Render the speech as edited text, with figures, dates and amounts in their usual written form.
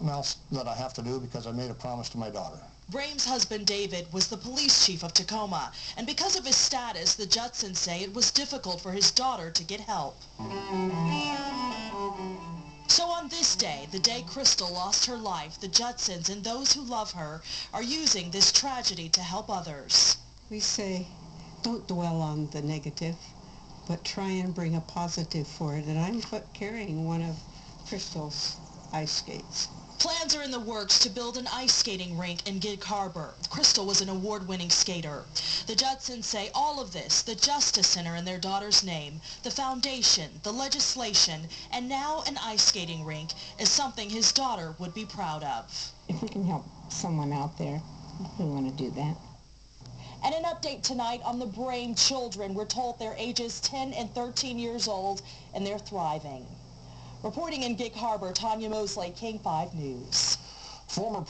something else that I have to do because I made a promise to my daughter. Brahm's husband David was the police chief of Tacoma, and because of his status, the Judsons say it was difficult for his daughter to get help. So on this day, the day Crystal lost her life, the Judsons and those who love her are using this tragedy to help others. We say, don't dwell on the negative, but try and bring a positive for it. And I'm carrying one of Crystal's ice skates. Plans are in the works to build an ice skating rink in Gig Harbor. Crystal was an award-winning skater. The Judsons say all of this, the Justice Center in their daughter's name, the foundation, the legislation, and now an ice skating rink, is something his daughter would be proud of. If we can help someone out there, we want to do that. And an update tonight on the Brahm children. We're told they're ages 10 and 13 years old, and they're thriving. Reporting in Gig Harbor, Tanya Mosley, King 5 News. Former